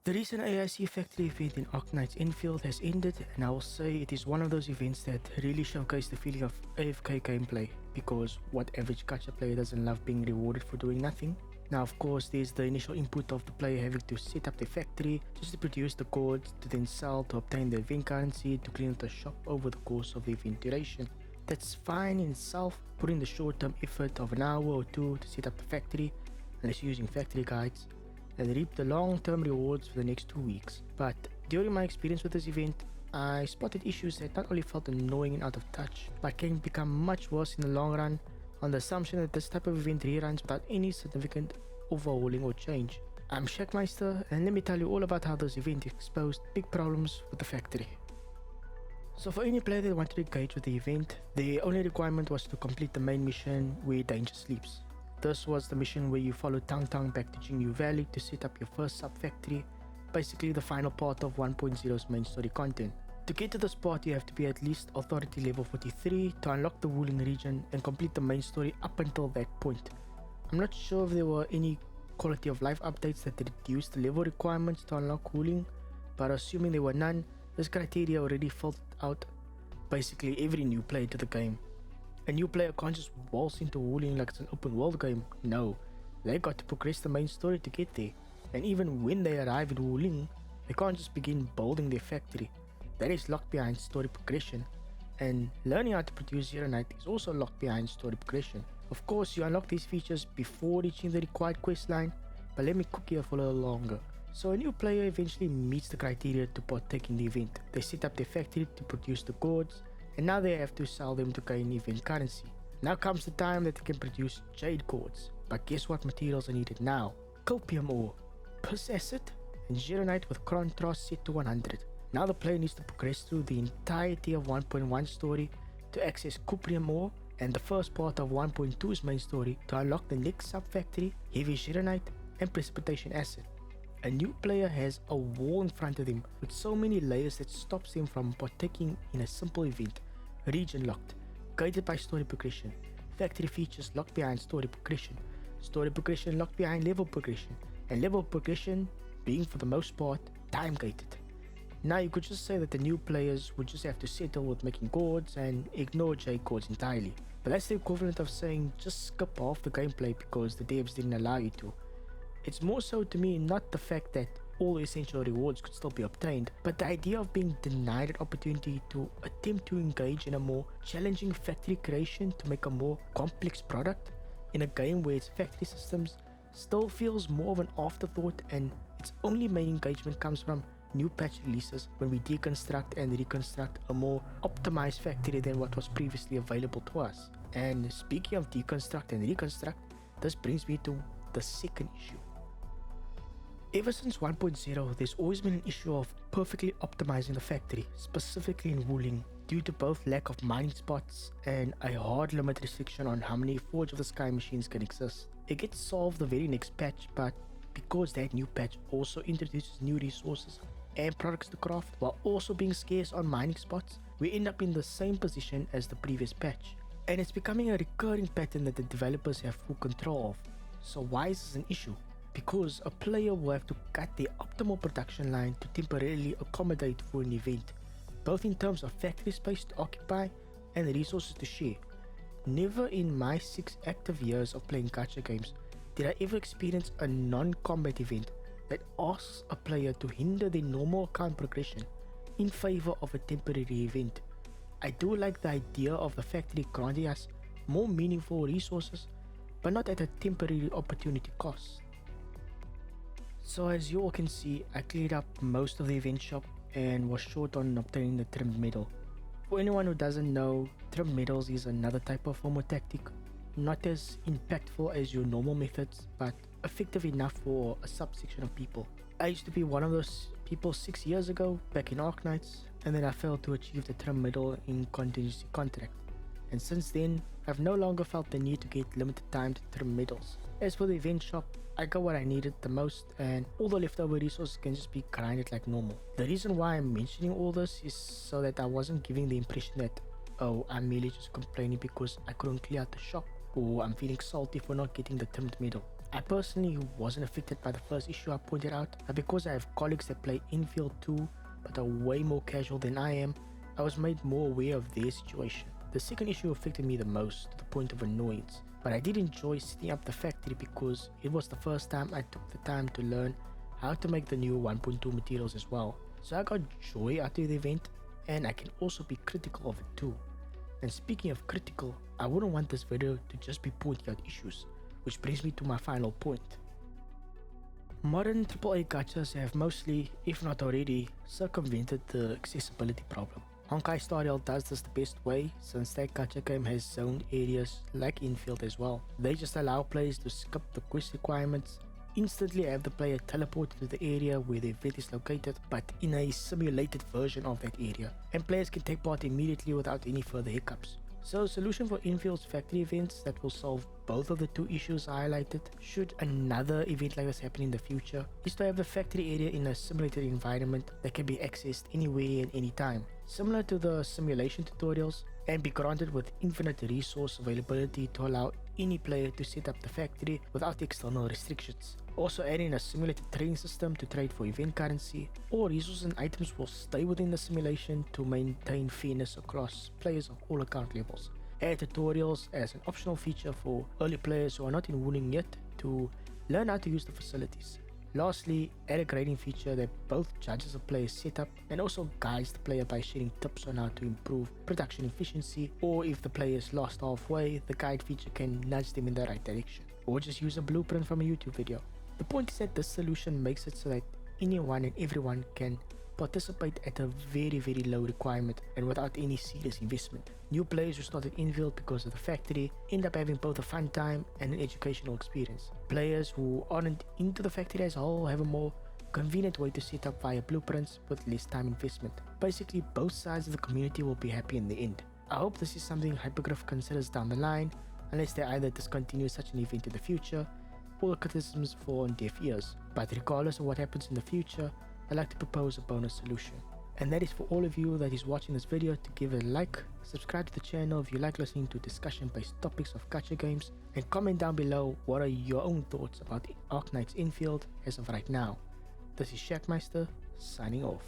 The recent AIC Factory event in Arknights Endfield has ended, and I will say it is one of those events that really showcase the feeling of AFK gameplay, because what average gacha player doesn't love being rewarded for doing nothing? Now of course there's the initial input of the player having to set up their factory just to produce the gourds, to then sell, to obtain the event currency, to clean up the shop over the course of the event duration. That's fine in itself, put in the short term effort of an hour or two to set up the factory, unless you're using factory guides, and reap the long-term rewards for the next 2 weeks. But during my experience with this event, I spotted issues that not only felt annoying and out of touch, but can become much worse in the long run, on the assumption that this type of event reruns without any significant overhauling or change. I'm Shakmyster, and let me tell you all about how this event exposed big problems with the factory. So for any player that wanted to engage with the event, the only requirement was to complete the main mission where Danger sleeps. This was the mission where you follow Tang Tang back to Jingyu Valley to set up your first sub-factory, basically the final part of 1.0's main story content. To get to this part, you have to be at least authority level 43 to unlock the Wuling region and complete the main story up until that point. I'm not sure if there were any quality of life updates that reduced the level requirements to unlock Wuling, but assuming there were none, this criteria already filled out basically every new player to the game. A new player can't just waltz into Wuling like it's an open world game. No, they got to progress the main story to get there, and even when they arrive in Wuling, they can't just begin building their factory. That is locked behind story progression, and learning how to produce Zero Night is also locked behind story progression. Of course, you unlock these features before reaching the required quest line, but let me cook here for a little longer. So a new player eventually meets the criteria to partake in the event. They set up their factory to produce the gourds, and now they have to sell them to gain event currency. Now comes the time that they can produce jade gourds, but guess what materials are needed now? Copium ore, piss acid, and Zeronite with contrast set to 100. Now the player needs to progress through the entirety of 1.1 story to access cuprium ore, and the first part of 1.2's main story to unlock the next sub-factory, heavy Zeronite and precipitation acid. A new player has a wall in front of them with so many layers that stops them from partaking in a simple event. Region locked, guided by story progression, factory features locked behind story progression locked behind level progression, and level progression being for the most part time gated. Now you could just say that the new players would just have to settle with making gourds and ignore J gourds entirely, but that's the equivalent of saying just skip off the gameplay because the devs didn't allow you to. It's more so to me not the fact that all essential rewards could still be obtained, but the idea of being denied an opportunity to attempt to engage in a more challenging factory creation to make a more complex product in a game where its factory systems still feels more of an afterthought, and its only main engagement comes from new patch releases when we deconstruct and reconstruct a more optimized factory than what was previously available to us. And speaking of deconstruct and reconstruct, this brings me to the second issue. Ever since 1.0, there's always been an issue of perfectly optimizing the factory, specifically in Wuling, due to both lack of mining spots and a hard limit restriction on how many Forge of the Sky machines can exist. It gets solved the very next patch, but because that new patch also introduces new resources and products to craft while also being scarce on mining spots, we end up in the same position as the previous patch. And it's becoming a recurring pattern that the developers have full control of. So why is this an issue? Because a player will have to cut their optimal production line to temporarily accommodate for an event, both in terms of factory space to occupy and resources to share. Never in my 6 active years of playing gacha games did I ever experience a non-combat event that asks a player to hinder their normal account progression in favor of a temporary event. I do like the idea of the factory granting us more meaningful resources, but not at a temporary opportunity cost. So as you all can see, I cleared up most of the event shop and was short on obtaining the trimmed medal. For anyone who doesn't know, trimmed medals is another type of formal tactic, not as impactful as your normal methods, but effective enough for a subsection of people. I used to be one of those people 6 years ago back in Arknights, and then I failed to achieve the trim medal in contingency contract. And since then, I've no longer felt the need to get limited time to trim medals. As for the event shop, I got what I needed the most, and all the leftover resources can just be grinded like normal. The reason why I'm mentioning all this is so that I wasn't giving the impression that, oh, I'm merely just complaining because I couldn't clear out the shop, or I'm feeling salty for not getting the trimmed medal. I personally wasn't affected by the first issue I pointed out, but because I have colleagues that play Endfield too, but are way more casual than I am, I was made more aware of their situation. The second issue affected me the most, to the point of annoyance, but I did enjoy setting up the factory because it was the first time I took the time to learn how to make the new 1.2 materials as well. So I got joy out of the event, and I can also be critical of it too. And speaking of critical, I wouldn't want this video to just be pointing out issues, which brings me to my final point. Modern AAA gachas have mostly, if not already, circumvented the accessibility problem. Honkai Star Rail does this the best way, since that gacha game has zoned areas like Endfield as well. They just allow players to skip the quest requirements, instantly have the player teleport to the area where the event is located, but in a simulated version of that area, and players can take part immediately without any further hiccups. So a solution for Enfield's factory events that will solve both of the two issues highlighted, should another event like this happen in the future, is to have the factory area in a simulated environment that can be accessed anywhere and anytime, similar to the simulation tutorials, and be granted with infinite resource availability to allow any player to set up the factory without external restrictions. Also adding a simulated trading system to trade for event currency. All resources and items will stay within the simulation to maintain fairness across players of all account levels. Add tutorials as an optional feature for early players who are not in Wooling yet to learn how to use the facilities. Lastly, add a grading feature that both judges a player's setup and also guides the player by sharing tips on how to improve production efficiency, or if the player is lost halfway, the guide feature can nudge them in the right direction, or just use a blueprint from a YouTube video. The point is that this solution makes it so that anyone and everyone can participate at a very low requirement and without any serious investment. New players who started Endfield because of the factory end up having both a fun time and an educational experience. Players who aren't into the factory as a whole have a more convenient way to set up via blueprints with less time investment. Basically, both sides of the community will be happy in the end. I hope this is something Hypergraph considers down the line, unless they either discontinue such an event in the future or the criticisms fall on deaf ears. But regardless of what happens in the future, I'd like to propose a bonus solution. And that is for all of you that is watching this video to give it a like, subscribe to the channel if you like listening to discussion based topics of gacha games, and comment down below what are your own thoughts about Arknights Endfield as of right now. This is Shakmyster, signing off.